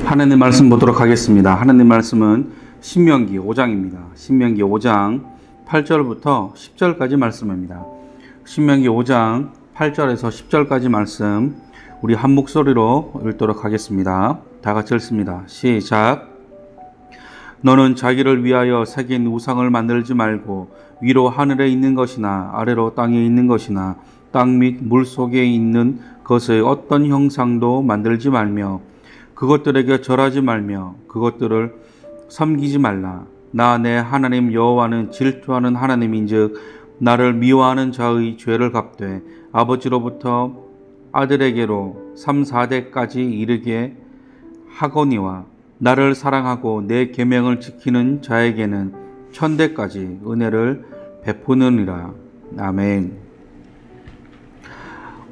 하나님 말씀 보도록 하겠습니다. 하나님 말씀은 신명기 5장입니다. 신명기 5장 8절부터 10절까지 말씀입니다. 신명기 5장 8절에서 10절까지 말씀 우리 한 목소리로 읽도록 하겠습니다. 다 같이 읽습니다. 시작. 너는 자기를 위하여 새긴 우상을 만들지 말고 위로 하늘에 있는 것이나 아래로 땅에 있는 것이나 땅 및 물 속에 있는 것의 어떤 형상도 만들지 말며 그것들에게 절하지 말며 그것들을 섬기지 말라. 나 내 하나님 여호와는 질투하는 하나님인즉 나를 미워하는 자의 죄를 갚되 아버지로부터 아들에게로 3, 4대까지 이르게 하거니와 나를 사랑하고 내 계명을 지키는 자에게는 1000대까지 은혜를 베푸느니라. 아멘.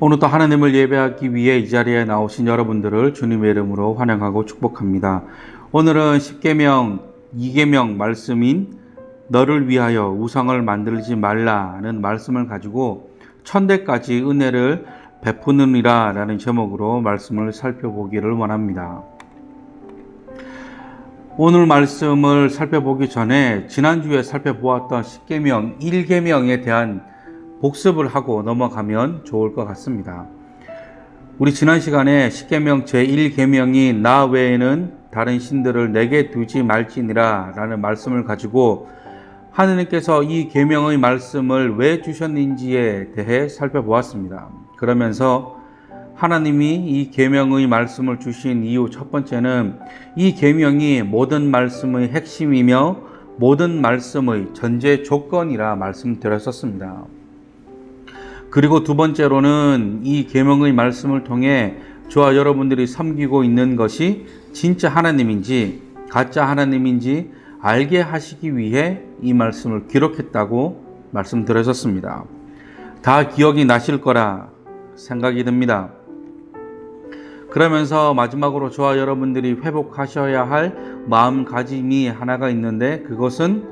오늘도 하나님을 예배하기 위해 이 자리에 나오신 여러분들을 주님의 이름으로 환영하고 축복합니다. 오늘은 10계명 2계명 말씀인 너를 위하여 우상을 만들지 말라는 말씀을 가지고 1000대까지 은혜를 베푸느니라 라는 제목으로 말씀을 살펴보기를 원합니다. 오늘 말씀을 살펴보기 전에 지난주에 살펴보았던 10계명 1계명에 대한 복습을 하고 넘어가면 좋을 것 같습니다. 우리 지난 시간에 10계명 제1계명이 나 외에는 다른 신들을 내게 두지 말지니라 라는 말씀을 가지고 하느님께서 이 계명의 말씀을 왜 주셨는지에 대해 살펴보았습니다. 그러면서 하나님이 이 계명의 말씀을 주신 이유 첫 번째는 이 계명이 모든 말씀의 핵심이며 모든 말씀의 전제 조건이라 말씀드렸었습니다. 그리고 두 번째로는 이 계명의 말씀을 통해 저와 여러분들이 섬기고 있는 것이 진짜 하나님인지 가짜 하나님인지 알게 하시기 위해 이 말씀을 기록했다고 말씀드렸었습니다. 다 기억이 나실 거라 생각이 듭니다. 그러면서 마지막으로 저와 여러분들이 회복하셔야 할 마음가짐이 하나가 있는데 그것은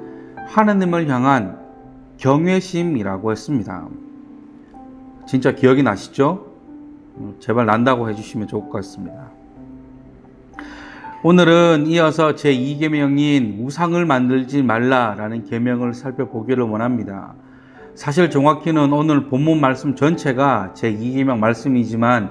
하나님을 향한 경외심이라고 했습니다. 진짜 기억이 나시죠? 제발 난다고 해주시면 좋을 것 같습니다. 오늘은 이어서 제2계명인 우상을 만들지 말라라는 계명을 살펴보기를 원합니다. 사실 정확히는 오늘 본문 말씀 전체가 제2계명 말씀이지만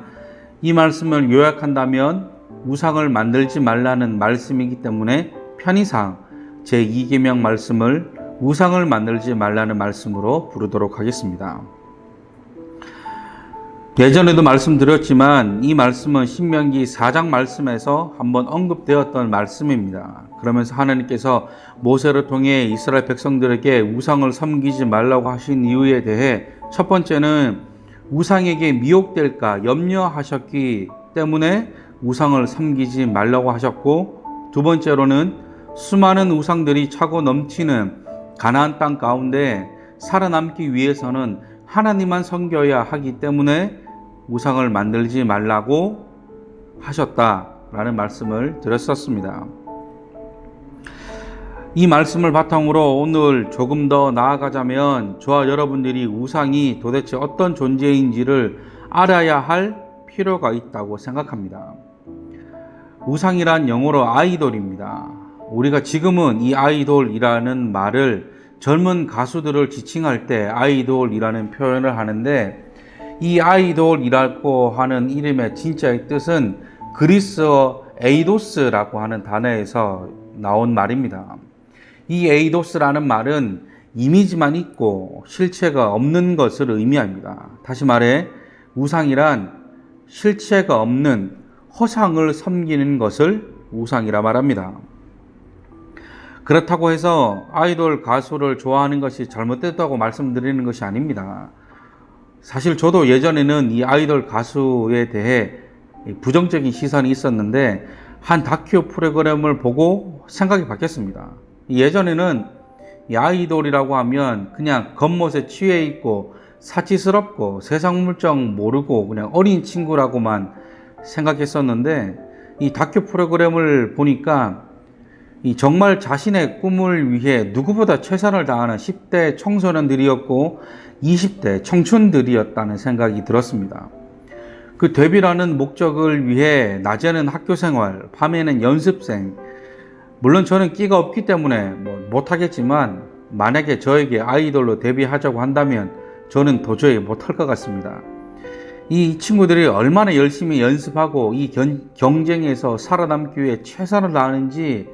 이 말씀을 요약한다면 우상을 만들지 말라는 말씀이기 때문에 편의상 제2계명 말씀을 우상을 만들지 말라는 말씀으로 부르도록 하겠습니다. 예전에도 말씀드렸지만 이 말씀은 신명기 4장 말씀에서 한번 언급되었던 말씀입니다. 그러면서 하나님께서 모세를 통해 이스라엘 백성들에게 우상을 섬기지 말라고 하신 이유에 대해 첫 번째는 우상에게 미혹될까 염려하셨기 때문에 우상을 섬기지 말라고 하셨고, 두 번째로는 수많은 우상들이 차고 넘치는 가나안 땅 가운데 살아남기 위해서는 하나님만 섬겨야 하기 때문에 우상을 만들지 말라고 하셨다라는 말씀을 드렸었습니다. 이 말씀을 바탕으로 오늘 조금 더 나아가자면 저와 여러분들이 우상이 도대체 어떤 존재인지를 알아야 할 필요가 있다고 생각합니다. 우상이란 영어로 아이돌입니다. 우리가 지금은 이 아이돌이라는 말을 젊은 가수들을 지칭할 때 아이돌이라는 표현을 하는데, 이 아이돌이라고 하는 이름의 진짜의 뜻은 그리스어 에이도스라고 하는 단어에서 나온 말입니다. 이 에이도스라는 말은 이미지만 있고 실체가 없는 것을 의미합니다. 다시 말해 우상이란 실체가 없는 허상을 섬기는 것을 우상이라 말합니다. 그렇다고 해서 아이돌 가수를 좋아하는 것이 잘못됐다고 말씀드리는 것이 아닙니다. 사실 저도 예전에는 이 아이돌 가수에 대해 부정적인 시선이 있었는데 한 다큐 프로그램을 보고 생각이 바뀌었습니다. 예전에는 이 아이돌이라고 하면 그냥 겉멋에 취해 있고 사치스럽고 세상 물정 모르고 그냥 어린 친구라고만 생각했었는데, 이 다큐 프로그램을 보니까 정말 자신의 꿈을 위해 누구보다 최선을 다하는 10대 청소년들이었고 20대 청춘들이었다는 생각이 들었습니다. 그 데뷔라는 목적을 위해 낮에는 학교 생활, 밤에는 연습생. 물론 저는 끼가 없기 때문에 못하겠지만 만약에 저에게 아이돌로 데뷔하자고 한다면 저는 도저히 못할 것 같습니다. 이 친구들이 얼마나 열심히 연습하고 이 경쟁에서 살아남기 위해 최선을 다하는지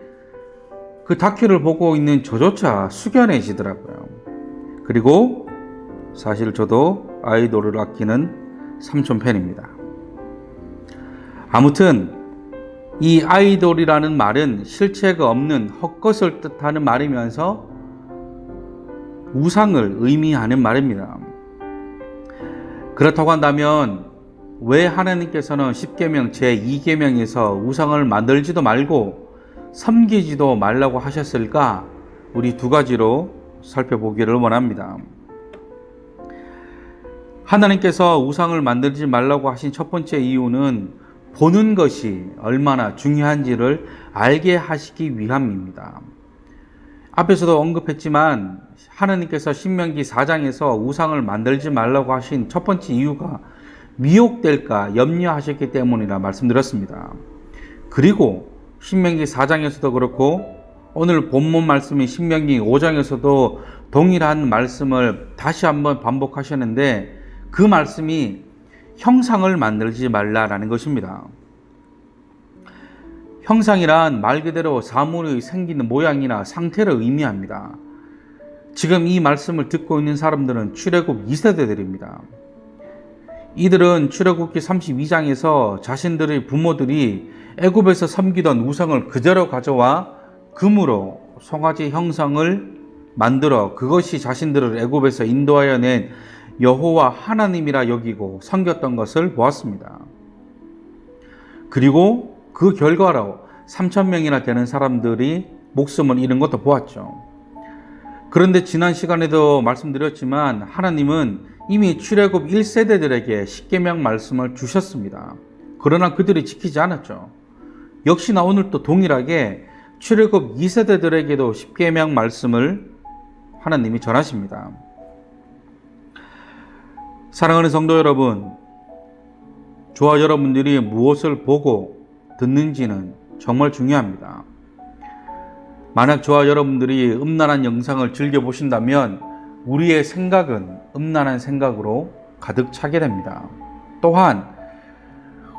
그 다큐를 보고 있는 저조차 숙연해지더라고요. 그리고 사실 저도 아이돌을 아끼는 삼촌 팬입니다. 아무튼 이 아이돌이라는 말은 실체가 없는 헛것을 뜻하는 말이면서 우상을 의미하는 말입니다. 그렇다고 한다면 왜 하나님께서는 십계명 제2계명에서 우상을 만들지도 말고 섬기지도 말라고 하셨을까? 우리 두 가지로 살펴보기를 원합니다. 하나님께서 우상을 만들지 말라고 하신 첫 번째 이유는 보는 것이 얼마나 중요한지를 알게 하시기 위함입니다. 앞에서도 언급했지만 하나님께서 신명기 4장에서 우상을 만들지 말라고 하신 첫 번째 이유가 미혹될까 염려하셨기 때문이라 말씀드렸습니다. 그리고 신명기 4장에서도 그렇고 오늘 본문 말씀인 신명기 5장에서도 동일한 말씀을 다시 한번 반복하셨는데 그 말씀이 형상을 만들지 말라라는 것입니다. 형상이란 말 그대로 사물의 생기는 모양이나 상태를 의미합니다. 지금 이 말씀을 듣고 있는 사람들은 출애굽 2세대들입니다. 이들은 출애굽기 32장에서 자신들의 부모들이 애굽에서 섬기던 우상을 그대로 가져와 금으로 송아지 형상을 만들어 그것이 자신들을 애굽에서 인도하여 낸 여호와 하나님이라 여기고 섬겼던 것을 보았습니다. 그리고 그 결과로 3,000명이나 되는 사람들이 목숨을 잃은 것도 보았죠. 그런데 지난 시간에도 말씀드렸지만 하나님은 이미 출애굽 1세대들에게 십계명 말씀을 주셨습니다. 그러나 그들이 지키지 않았죠. 역시나 오늘 또 동일하게 출애굽 2세대들에게도 십계명 말씀을 하나님이 전하십니다. 사랑하는 성도 여러분, 저와 여러분들이 무엇을 보고 듣는지는 정말 중요합니다. 만약 저와 여러분들이 음란한 영상을 즐겨보신다면 우리의 생각은 음란한 생각으로 가득 차게 됩니다. 또한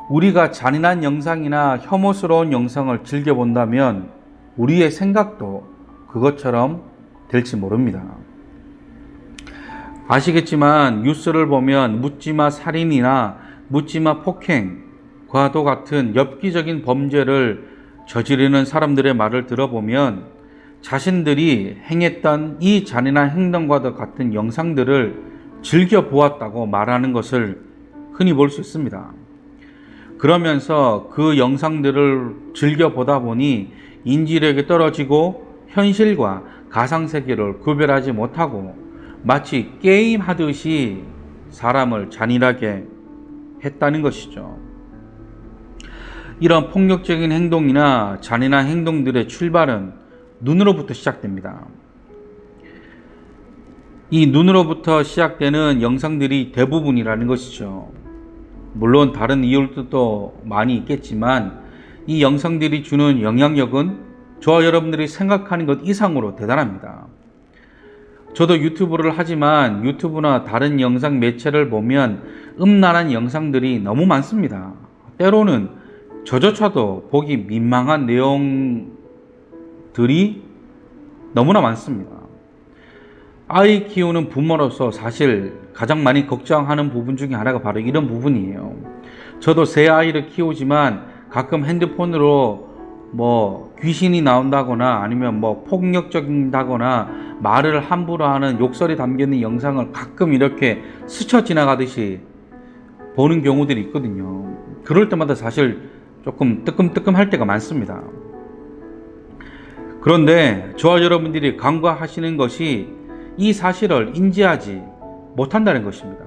우리가 잔인한 영상이나 혐오스러운 영상을 즐겨본다면 우리의 생각도 그것처럼 될지 모릅니다. 아시겠지만 뉴스를 보면 묻지마 살인이나 묻지마 폭행과도 같은 엽기적인 범죄를 저지르는 사람들의 말을 들어보면 자신들이 행했던 이 잔인한 행동과도 같은 영상들을 즐겨보았다고 말하는 것을 흔히 볼 수 있습니다. 그러면서 그 영상들을 즐겨보다 보니 인지력이 떨어지고 현실과 가상세계를 구별하지 못하고 마치 게임하듯이 사람을 잔인하게 했다는 것이죠. 이런 폭력적인 행동이나 잔인한 행동들의 출발은 눈으로부터 시작됩니다. 이 눈으로부터 시작되는 영상들이 대부분이라는 것이죠. 물론 다른 이유들도 많이 있겠지만 이 영상들이 주는 영향력은 저와 여러분들이 생각하는 것 이상으로 대단합니다. 저도 유튜브를 하지만 유튜브나 다른 영상 매체를 보면 음란한 영상들이 너무 많습니다. 때로는 저조차도 보기 민망한 내용들이 너무나 많습니다. 아이 키우는 부모로서 사실 가장 많이 걱정하는 부분 중에 하나가 바로 이런 부분이에요. 저도 새 아이를 키우지만 가끔 핸드폰으로 귀신이 나온다거나 아니면 폭력적이다거나 말을 함부로 하는 욕설이 담겨있는 영상을 가끔 이렇게 스쳐 지나가듯이 보는 경우들이 있거든요. 그럴 때마다 사실 조금 뜨끔뜨끔할 때가 많습니다. 그런데 저와 여러분들이 간과하시는 것이 이 사실을 인지하지 못한다는 것입니다.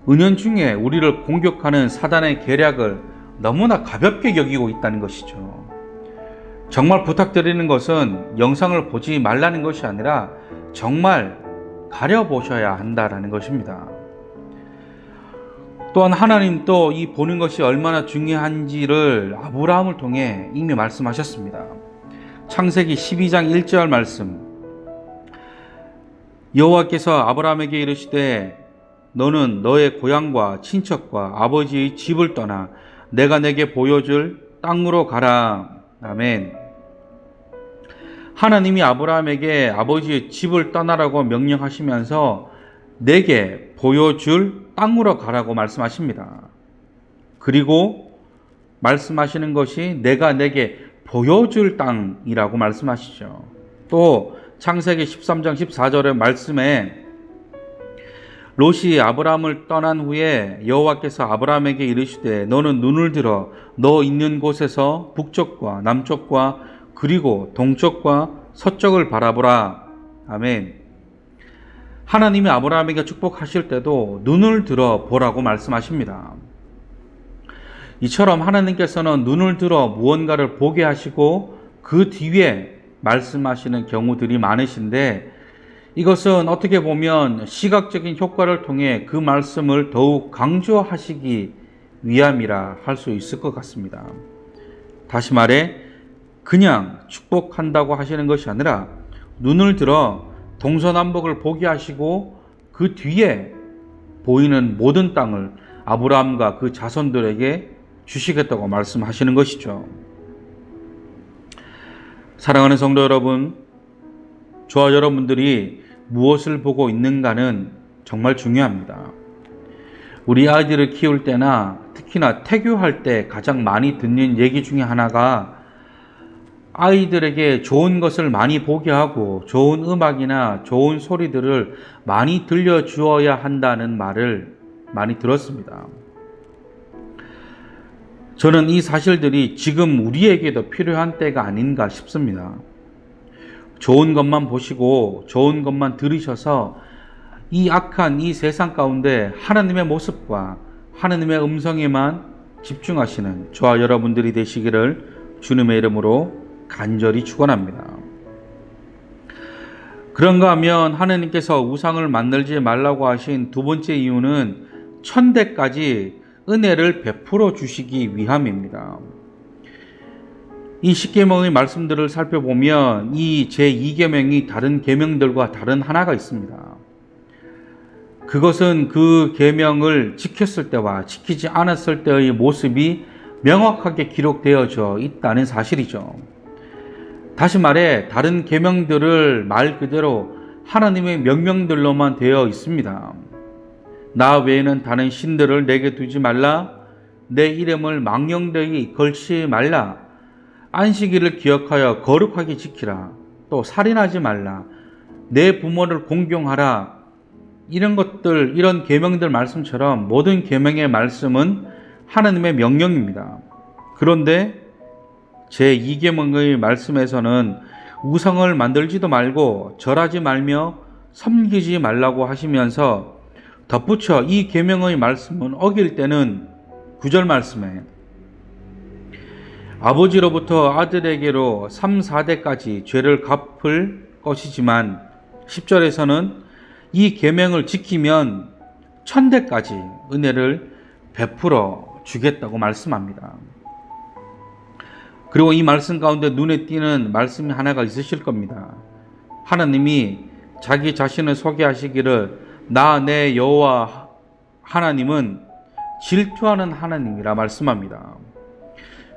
은연중에 우리를 공격하는 사단의 계략을 너무나 가볍게 여기고 있다는 것이죠. 정말 부탁드리는 것은 영상을 보지 말라는 것이 아니라 정말 가려보셔야 한다는 것입니다. 또한 하나님 또 이 보는 것이 얼마나 중요한지를 아브라함을 통해 이미 말씀하셨습니다. 창세기 12장 1절 말씀. 여호와께서 아브라함에게 이르시되 너는 너의 고향과 친척과 아버지의 집을 떠나 내가 내게 보여줄 땅으로 가라. 아멘. 하나님이 아브라함에게 아버지의 집을 떠나라고 명령하시면서 내게 보여줄 땅으로 가라고 말씀하십니다. 그리고 말씀하시는 것이 내가 내게 보여줄 땅이라고 말씀하시죠. 또 창세기 13장 14절의 말씀에 롯이 아브라함을 떠난 후에 여호와께서 아브라함에게 이르시되 너는 눈을 들어 너 있는 곳에서 북쪽과 남쪽과 그리고 동쪽과 서쪽을 바라보라. 아멘. 하나님이 아브라함에게 축복하실 때도 눈을 들어 보라고 말씀하십니다. 이처럼 하나님께서는 눈을 들어 무언가를 보게 하시고 그 뒤에 말씀하시는 경우들이 많으신데 이것은 어떻게 보면 시각적인 효과를 통해 그 말씀을 더욱 강조하시기 위함이라 할 수 있을 것 같습니다. 다시 말해 그냥 축복한다고 하시는 것이 아니라 눈을 들어 동서남북을 보게 하시고 그 뒤에 보이는 모든 땅을 아브라함과 그 자손들에게 주시겠다고 말씀하시는 것이죠. 사랑하는 성도 여러분, 저와 여러분들이 무엇을 보고 있는가는 정말 중요합니다. 우리 아이들을 키울 때나 특히나 태교할 때 가장 많이 듣는 얘기 중에 하나가 아이들에게 좋은 것을 많이 보게 하고 좋은 음악이나 좋은 소리들을 많이 들려주어야 한다는 말을 많이 들었습니다. 저는 이 사실들이 지금 우리에게도 필요한 때가 아닌가 싶습니다. 좋은 것만 보시고 좋은 것만 들으셔서 이 악한 이 세상 가운데 하나님의 모습과 하나님의 음성에만 집중하시는 저와 여러분들이 되시기를 주님의 이름으로 간절히 축원합니다. 그런가 하면 하나님께서 우상을 만들지 말라고 하신 두 번째 이유는 천대까지 은혜를 베풀어 주시기 위함입니다. 이 십계명의 말씀들을 살펴보면 이 제2계명이 다른 계명들과 다른 하나가 있습니다. 그것은 그 계명을 지켰을 때와 지키지 않았을 때의 모습이 명확하게 기록되어져 있다는 사실이죠. 다시 말해 다른 계명들을 말 그대로 하나님의 명령들로만 되어 있습니다. 나 외에는 다른 신들을 내게 두지 말라. 내 이름을 망령되이 걸지 말라. 안식일을 기억하여 거룩하게 지키라. 또 살인하지 말라. 내 부모를 공경하라. 이런 것들, 이런 계명들 말씀처럼 모든 계명의 말씀은 하나님의 명령입니다. 그런데 제2계명의 말씀에서는 우상을 만들지도 말고 절하지 말며 섬기지 말라고 하시면서 덧붙여 이 계명의 말씀은 어길 때는 9절 말씀에 아버지로부터 아들에게로 3, 4대까지 죄를 갚을 것이지만 10절에서는 이 계명을 지키면 1000대까지 은혜를 베풀어 주겠다고 말씀합니다. 그리고 이 말씀 가운데 눈에 띄는 말씀이 하나가 있으실 겁니다. 하나님이 자기 자신을 소개하시기를 나 내 여호와 하나님은 질투하는 하나님이라 말씀합니다.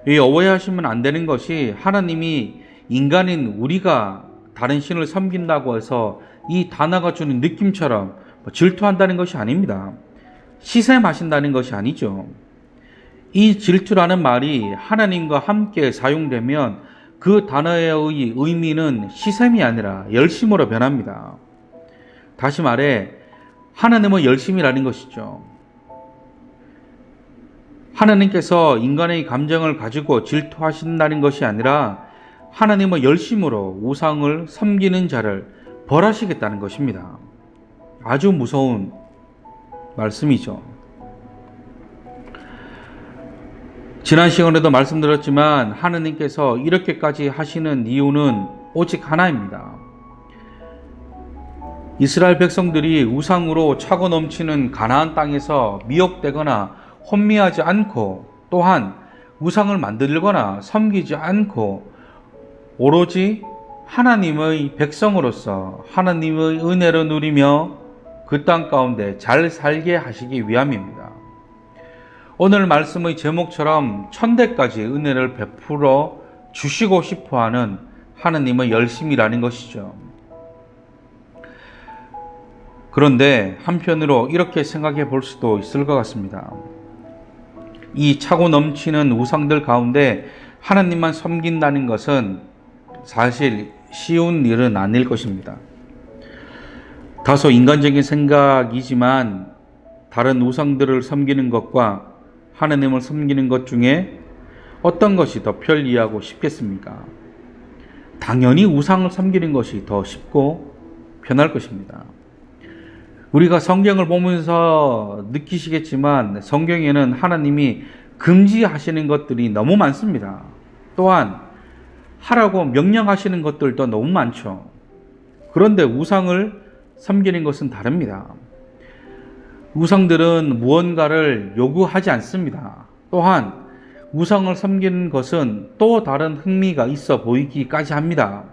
이 오해하시면 안 되는 것이 하나님이 인간인 우리가 다른 신을 섬긴다고 해서 이 단어가 주는 느낌처럼 질투한다는 것이 아닙니다. 시샘하신다는 것이 아니죠. 이 질투라는 말이 하나님과 함께 사용되면 그 단어의 의미는 시샘이 아니라 열심으로 변합니다. 다시 말해 하나님은 열심이라는 것이죠. 하나님께서 인간의 감정을 가지고 질투하신다는 것이 아니라 하나님은 열심으로 우상을 섬기는 자를 벌하시겠다는 것입니다. 아주 무서운 말씀이죠. 지난 시간에도 말씀드렸지만 하나님께서 이렇게까지 하시는 이유는 오직 하나입니다. 이스라엘 백성들이 우상으로 차고 넘치는 가나안 땅에서 미혹되거나 혼미하지 않고, 또한 우상을 만들거나 섬기지 않고 오로지 하나님의 백성으로서 하나님의 은혜를 누리며 그 땅 가운데 잘 살게 하시기 위함입니다. 오늘 말씀의 제목처럼 천대까지 은혜를 베풀어 주시고 싶어하는 하나님의 열심이라는 것이죠. 그런데 한편으로 이렇게 생각해 볼 수도 있을 것 같습니다. 이 차고 넘치는 우상들 가운데 하나님만 섬긴다는 것은 사실 쉬운 일은 아닐 것입니다. 다소 인간적인 생각이지만 다른 우상들을 섬기는 것과 하나님을 섬기는 것 중에 어떤 것이 더 편리하고 쉽겠습니까? 당연히 우상을 섬기는 것이 더 쉽고 편할 것입니다. 우리가 성경을 보면서 느끼시겠지만 성경에는 하나님이 금지하시는 것들이 너무 많습니다. 또한 하라고 명령하시는 것들도 너무 많죠. 그런데 우상을 섬기는 것은 다릅니다. 우상들은 무언가를 요구하지 않습니다. 또한 우상을 섬기는 것은 또 다른 흥미가 있어 보이기까지 합니다.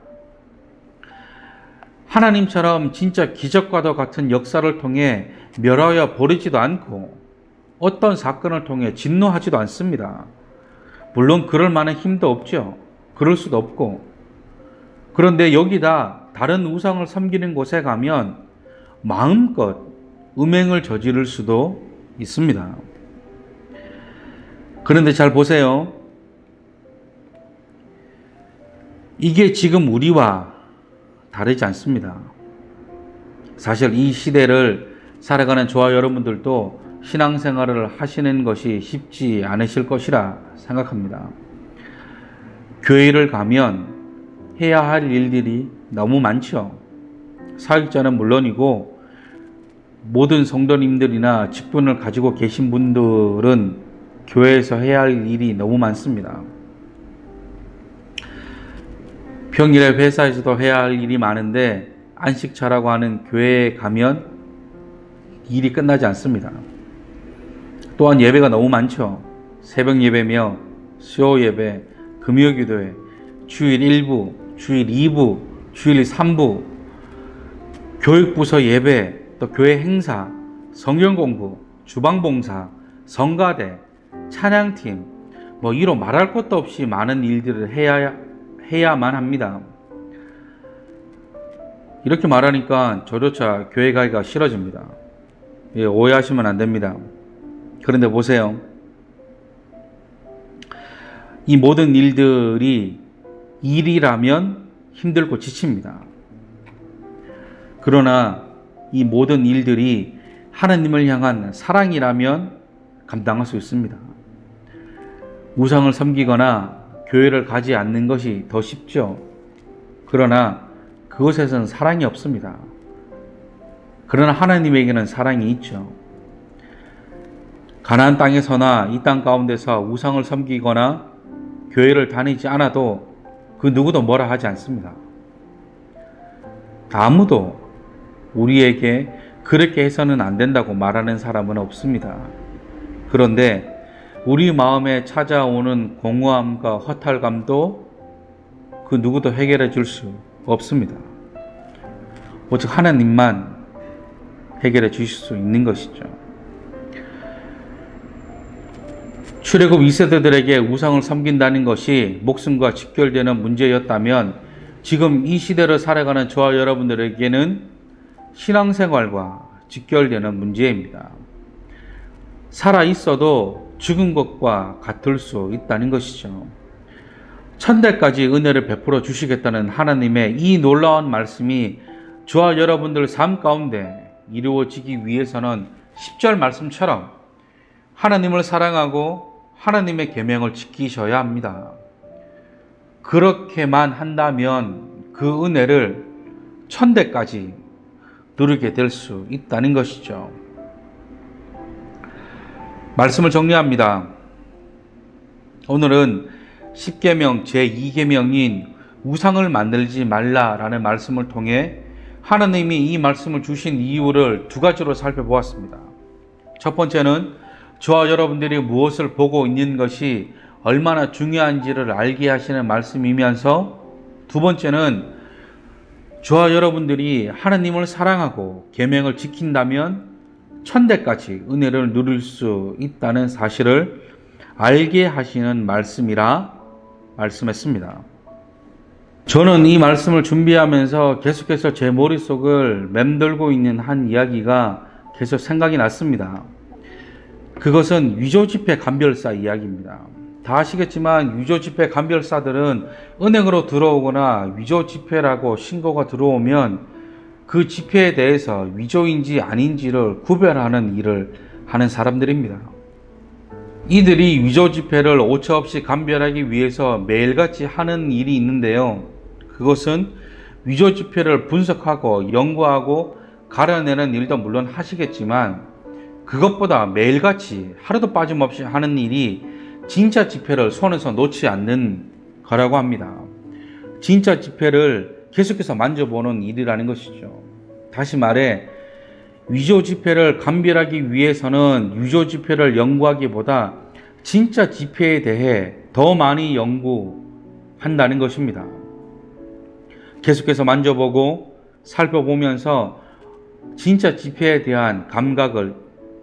하나님처럼 진짜 기적과도 같은 역사를 통해 멸하여 버리지도 않고 어떤 사건을 통해 진노하지도 않습니다. 물론 그럴 만한 힘도 없죠. 그럴 수도 없고. 그런데 여기다 다른 우상을 섬기는 곳에 가면 마음껏 음행을 저지를 수도 있습니다. 그런데 잘 보세요. 이게 지금 우리와 다르지 않습니다. 사실 이 시대를 살아가는 저와 여러분들도 신앙생활을 하시는 것이 쉽지 않으실 것이라 생각합니다. 교회를 가면 해야 할 일들이 너무 많죠. 사역자는 물론이고 모든 성도님들이나 직분을 가지고 계신 분들은 교회에서 해야 할 일이 너무 많습니다. 평일에 회사에서도 해야 할 일이 많은데 안식차라고 하는 교회에 가면 일이 끝나지 않습니다. 또한 예배가 너무 많죠. 새벽 예배며 수요 예배, 금요 기도회, 주일 1부, 주일 2부, 주일 3부, 교육부서 예배, 또 교회 행사, 성경 공부, 주방 봉사, 성가대, 찬양팀, 이로 말할 것도 없이 많은 일들을 해야만 합니다. 이렇게 말하니까 저조차 교회 가기가 싫어집니다. 오해하시면 안 됩니다. 그런데 보세요. 이 모든 일들이 일이라면 힘들고 지칩니다. 그러나 이 모든 일들이 하나님을 향한 사랑이라면 감당할 수 있습니다. 우상을 섬기거나 교회를 가지 않는 것이 더 쉽죠. 그러나 그것에서는 사랑이 없습니다. 그러나 하나님에게는 사랑이 있죠. 가나안 땅에서나 이 땅 가운데서 우상을 섬기거나 교회를 다니지 않아도 그 누구도 뭐라 하지 않습니다. 아무도 우리에게 그렇게 해서는 안 된다고 말하는 사람은 없습니다. 그런데 우리 마음에 찾아오는 공허함과 허탈감도 그 누구도 해결해 줄 수 없습니다. 오직 하나님만 해결해 주실 수 있는 것이죠. 출애굽 2세대들에게 우상을 섬긴다는 것이 목숨과 직결되는 문제였다면 지금 이 시대를 살아가는 저와 여러분들에게는 신앙생활과 직결되는 문제입니다. 살아 있어도 죽은 것과 같을 수 있다는 것이죠. 천대까지 은혜를 베풀어 주시겠다는 하나님의 이 놀라운 말씀이 저와 여러분들 삶 가운데 이루어지기 위해서는 10절 말씀처럼 하나님을 사랑하고 하나님의 계명을 지키셔야 합니다. 그렇게만 한다면 그 은혜를 천대까지 누리게 될 수 있다는 것이죠. 말씀을 정리합니다. 오늘은 10계명 제2계명인 우상을 만들지 말라라는 말씀을 통해 하나님이 이 말씀을 주신 이유를 두 가지로 살펴보았습니다. 첫 번째는 저와 여러분들이 무엇을 보고 있는 것이 얼마나 중요한지를 알게 하시는 말씀이면서, 두 번째는 저와 여러분들이 하나님을 사랑하고 계명을 지킨다면 천대까지 은혜를 누릴 수 있다는 사실을 알게 하시는 말씀이라 말씀했습니다. 저는 이 말씀을 준비하면서 계속해서 제 머릿속을 맴돌고 있는 한 이야기가 계속 생각이 났습니다. 그것은 위조지폐 감별사 이야기입니다. 다 아시겠지만 위조지폐 감별사들은 은행으로 들어오거나 위조지폐라고 신고가 들어오면 그 지폐에 대해서 위조인지 아닌지를 구별하는 일을 하는 사람들입니다. 이들이 위조지폐를 오차없이 감별하기 위해서 매일같이 하는 일이 있는데요. 그것은 위조지폐를 분석하고 연구하고 가려내는 일도 물론 하시겠지만, 그것보다 매일같이 하루도 빠짐없이 하는 일이 진짜 지폐를 손에서 놓지 않는 거라고 합니다. 진짜 지폐를 계속해서 만져보는 일이라는 것이죠. 다시 말해, 위조 지폐를 감별하기 위해서는 위조 지폐를 연구하기보다 진짜 지폐에 대해 더 많이 연구한다는 것입니다. 계속해서 만져보고 살펴보면서 진짜 지폐에 대한 감각을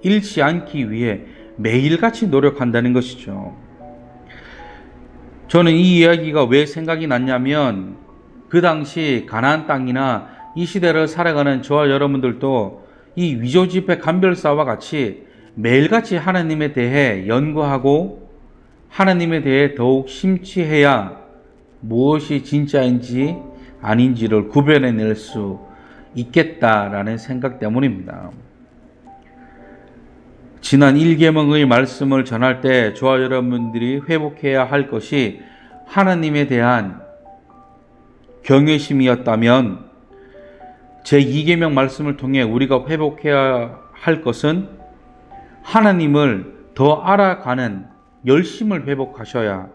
잃지 않기 위해 매일같이 노력한다는 것이죠. 저는 이 이야기가 왜 생각이 났냐면, 그 당시 가나안 땅이나 이 시대를 살아가는 저와 여러분들도 이 위조지폐 감별사와 같이 매일같이 하나님에 대해 연구하고 하나님에 대해 더욱 심취해야 무엇이 진짜인지 아닌지를 구별해낼 수 있겠다라는 생각 때문입니다. 지난 1계명의 말씀을 전할 때 저와 여러분들이 회복해야 할 것이 하나님에 대한 경외심이었다면, 제2계명 말씀을 통해 우리가 회복해야 할 것은 하나님을 더 알아가는 열심을 회복하셔야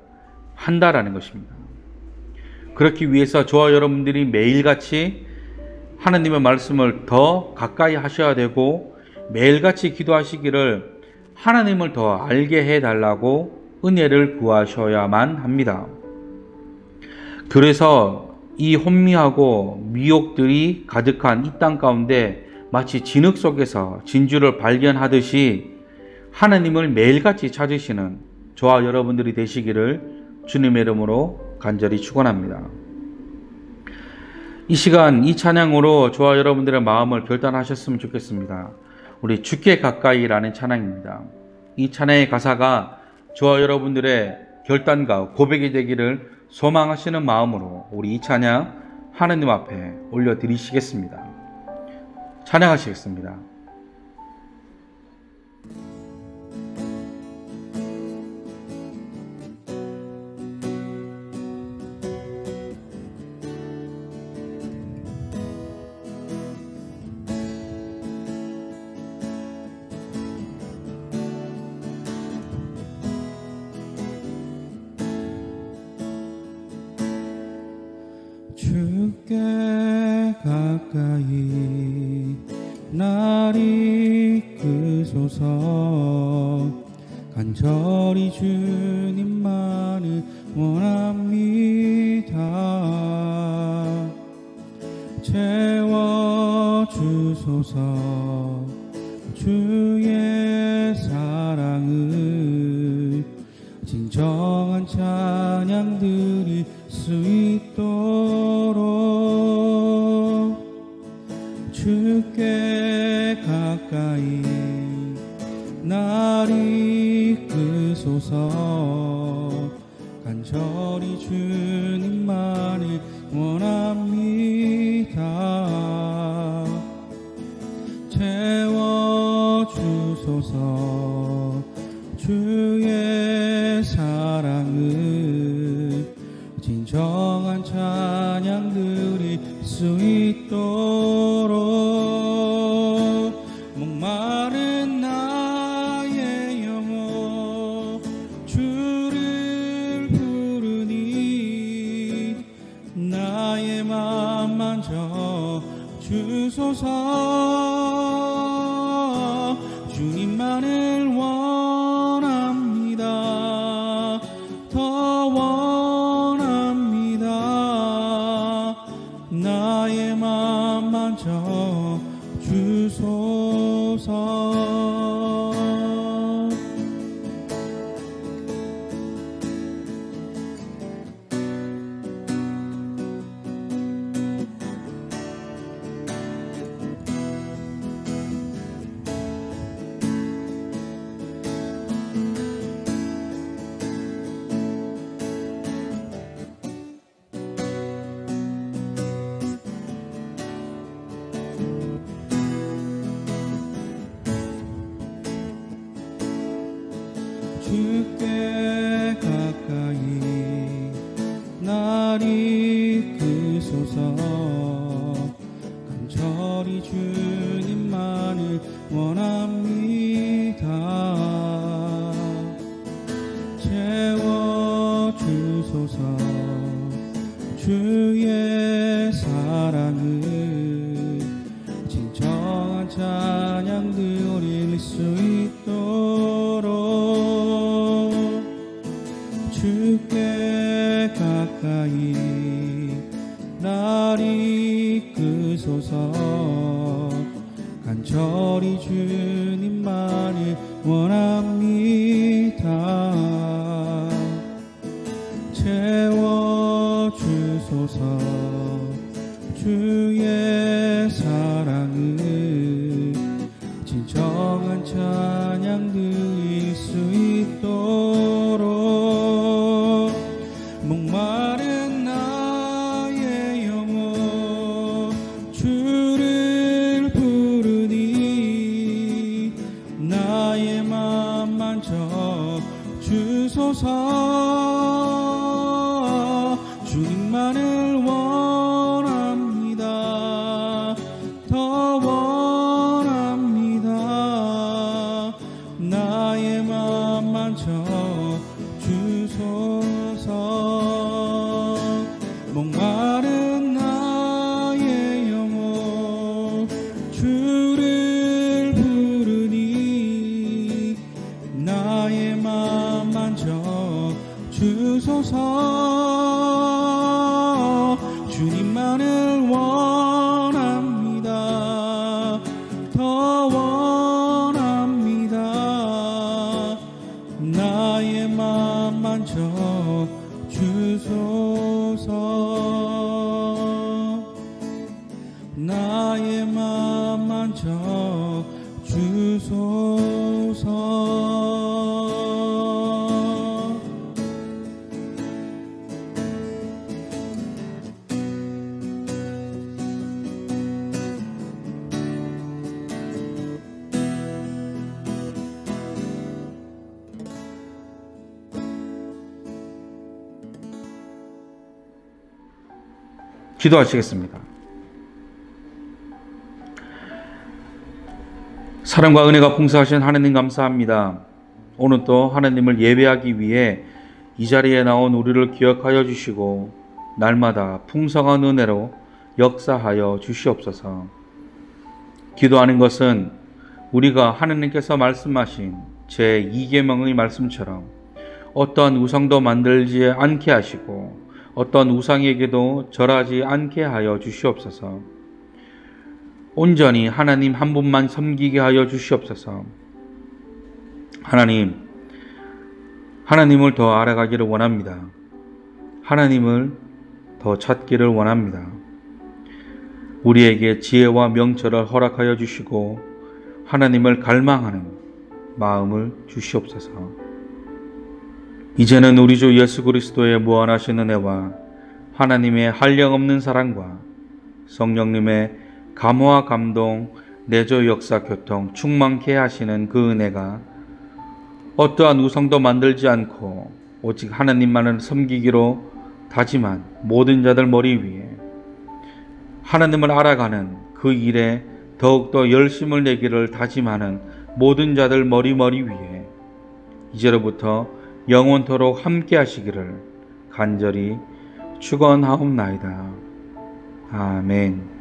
한다라는 것입니다. 그렇기 위해서 저와 여러분들이 매일같이 하나님의 말씀을 더 가까이 하셔야 되고, 매일같이 기도하시기를 하나님을 더 알게 해달라고 은혜를 구하셔야만 합니다. 그래서 이 혼미하고 미혹들이 가득한 이 땅 가운데 마치 진흙 속에서 진주를 발견하듯이 하나님을 매일같이 찾으시는 저와 여러분들이 되시기를 주님의 이름으로 간절히 축원합니다. 이 시간 이 찬양으로 저와 여러분들의 마음을 결단하셨으면 좋겠습니다. 우리 주께 가까이라는 찬양입니다. 이 찬양의 가사가 저와 여러분들의 결단과 고백이 되기를 소망하시는 마음으로 우리 이 찬양 하나님 앞에 올려드리시겠습니다. 찬양하시겠습니다. 주께 가까이 날 이끄소서. 간절히 주님만을 원합니다. 채워주소서. 주의 사랑을 진정한 찬양 드릴 수 있도록 주께 가까이 날 이끄소서. 간절히 주님만을 원합니다. 채워주소서. 주의 사랑을 진정한 찬양 드릴 수 있도록 목마른 나의 영혼 주를 부르니 나의 맘 만져 주 주소서. 주님만을 원합니다. 더 원합니다. 나의 맘 만져 주소서. 주께 가까이 날 이끄소서. 간절히 주님만을 원합니다. 채워주소서. 주의 사랑을 진정한 찬양 드릴 수 있도록 주께 가까이 날 이끄소서. 간절히 주님만을 원합니다. 채워주소서. 주의 사랑을 진정한 찬양 드릴 수 있도록 목마른 나의 영혼 주를 부르니 나의 맘 만져 주소서. 주님만을 원합니다. 더 원합니다. 나의 맘 만져 주소서. 목마른 나의 영혼 주를 부르니 나의 맘 만져 주소서. 주님만을 원합니다. 더 원합니다. 나의 맘 만져 주소서. 나의 맘 만져 주소서. 기도하시겠습니다. 사랑과 은혜가 풍성하신 하나님 감사합니다. 오늘 또 하나님을 예배하기 위해 이 자리에 나온 우리를 기억하여 주시고 날마다 풍성한 은혜로 역사하여 주시옵소서. 기도하는 것은 우리가 하나님께서 말씀하신 제2계명의 말씀처럼 어떠한 우상도 만들지 않게 하시고 어떤 우상에게도 절하지 않게 하여 주시옵소서. 온전히 하나님 한 분만 섬기게 하여 주시옵소서. 하나님을 더 알아가기를 원합니다. 하나님을 더 찾기를 원합니다. 우리에게 지혜와 명철을 허락하여 주시고 하나님을 갈망하는 마음을 주시옵소서. 이제는 우리 주 예수 그리스도의 무한하신 은혜와 하나님의 한량없는 사랑과 성령님의 감화와 감동, 내조 역사 교통 충만케 하시는 그 은혜가 어떠한 우상도 만들지 않고 오직 하나님만을 섬기기로 다짐한 모든 자들 머리 위에 하나님을 알아가는 그 일에 더욱더 열심을 내기를 다짐하는 모든 자들 머리 위에 이제로부터 영원토록 함께 하시기를 간절히 축원하옵나이다. 아멘.